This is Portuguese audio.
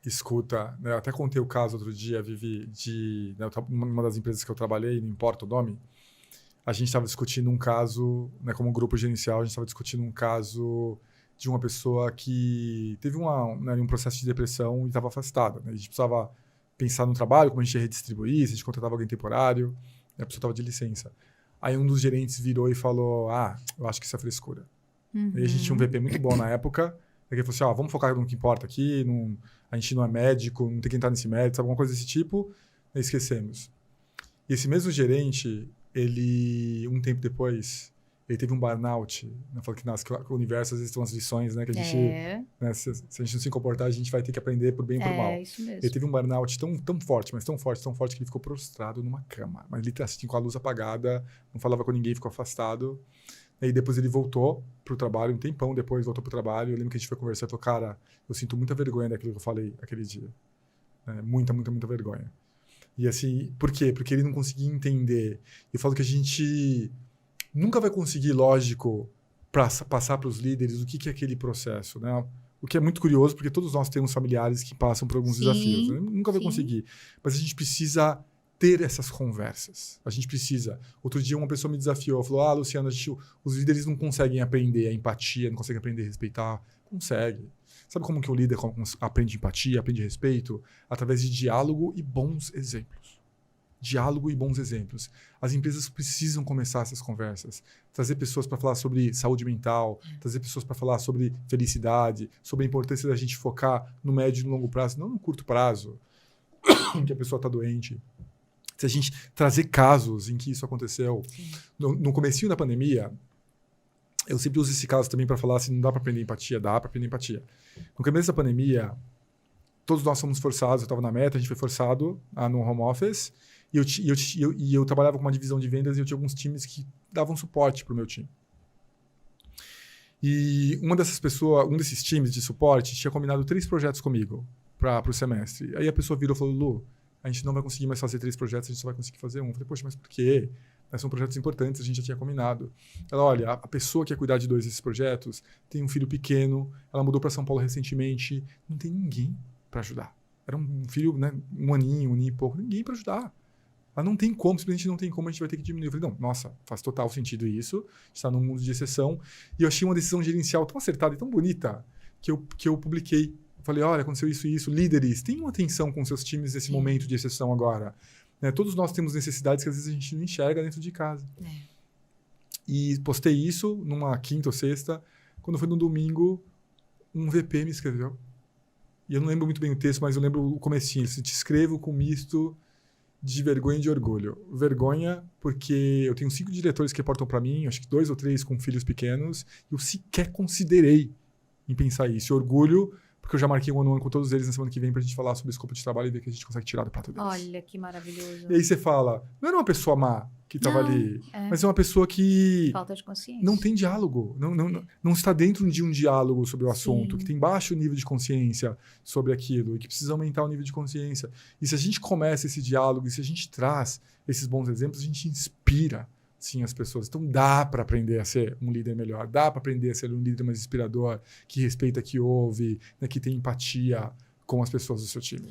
escuta, né? Eu até contei o caso outro dia, Vivi, né, uma das empresas que eu trabalhei, não importa o nome, a gente estava discutindo um caso, né, como grupo gerencial, a gente estava discutindo um caso de uma pessoa que teve um processo de depressão e estava afastada. Né? A gente precisava pensar no trabalho, como a gente ia redistribuir, se a gente contratava alguém temporário, e a pessoa estava de licença. Aí um dos gerentes virou e falou, eu acho que isso é frescura. Aí a gente tinha um VP muito bom na época, ele falou assim, vamos focar no que importa aqui, a gente não é médico, não tem que entrar nesse mérito, sabe, alguma coisa desse tipo, e esquecemos. E esse mesmo gerente, um tempo depois, ele teve um burnout. Né? Falou que o universo, às vezes, tem umas lições, né? Que a gente, né, se a gente não se comportar, a gente vai ter que aprender por bem e por mal. É, isso mesmo. Ele teve um burnout tão forte, mas tão forte, que ele ficou prostrado numa cama. Mas literalmente assim, com a luz apagada, não falava com ninguém, ficou afastado. E depois ele voltou pro trabalho, um tempão depois voltou pro trabalho. Eu lembro que a gente foi conversar e falou, cara, eu sinto muita vergonha daquilo que eu falei aquele dia. Muita vergonha. E assim, por quê? Porque ele não conseguia entender. Eu falo que a gente nunca vai conseguir, lógico, passar para os líderes o que é aquele processo, né? O que é muito curioso, porque todos nós temos familiares que passam por alguns desafios. Né? Nunca vai conseguir. Mas a gente precisa ter essas conversas. A gente precisa. Outro dia uma pessoa me desafiou, falou, Luciano, os líderes não conseguem aprender a empatia, não conseguem aprender a respeitar. Consegue. Sabe como que o líder aprende empatia, aprende respeito? Através de diálogo e bons exemplos. Diálogo e bons exemplos. As empresas precisam começar essas conversas. Trazer pessoas para falar sobre saúde mental, trazer pessoas para falar sobre felicidade, sobre a importância da gente focar no médio e no longo prazo, não no curto prazo, em que a pessoa está doente. Se a gente trazer casos em que isso aconteceu. No comecinho da pandemia, eu sempre uso esse caso também para falar se não dá para aprender empatia, dá para aprender empatia. No começo da pandemia, todos nós fomos forçados, eu estava na meta, a gente foi forçado no home office, e eu trabalhava com uma divisão de vendas e eu tinha alguns times que davam suporte para o meu time. E um desses times de suporte tinha combinado 3 projetos comigo para o semestre. Aí a pessoa virou e falou, Lu, a gente não vai conseguir mais fazer 3 projetos, a gente só vai conseguir fazer um. Eu falei, poxa, mas por quê? São projetos importantes, a gente já tinha combinado. Ela, olha, a pessoa que ia cuidar de 2 desses projetos tem um filho pequeno, ela mudou para São Paulo recentemente, não tem ninguém para ajudar. Era um filho, né, um aninho e pouco, ninguém para ajudar. Ela não tem como, simplesmente não tem como, a gente vai ter que diminuir. Eu falei, não, nossa, faz total sentido isso, a gente está num mundo de exceção. E eu achei uma decisão gerencial tão acertada e tão bonita que eu publiquei. Eu falei, olha, aconteceu isso e isso. Líderes, tenham atenção com seus times nesse momento de exceção agora. Né? Todos nós temos necessidades que às vezes a gente não enxerga dentro de casa. E postei isso numa quinta ou sexta. Quando foi no domingo, um VP me escreveu. E eu não lembro muito bem o texto, mas eu lembro o comecinho. Te escrevo com misto de vergonha e de orgulho. Vergonha porque eu tenho 5 diretores que reportam para mim, acho que 2 ou 3 com filhos pequenos, e eu sequer considerei em pensar isso. E orgulho porque eu já marquei um ano com todos eles na semana que vem pra gente falar sobre o escopo de trabalho e ver que a gente consegue tirar do prato deles. Olha, que maravilhoso. E aí você fala, não era uma pessoa má que estava ali, mas é uma pessoa que falta de consciência. Não tem diálogo, não está dentro de um diálogo sobre o assunto, que tem baixo nível de consciência sobre aquilo e que precisa aumentar o nível de consciência. E se a gente começa esse diálogo e se a gente traz esses bons exemplos, a gente inspira sim as pessoas. Então dá para aprender a ser um líder melhor, dá para aprender a ser um líder mais inspirador, que respeita, que ouve, né, que tem empatia com as pessoas do seu time.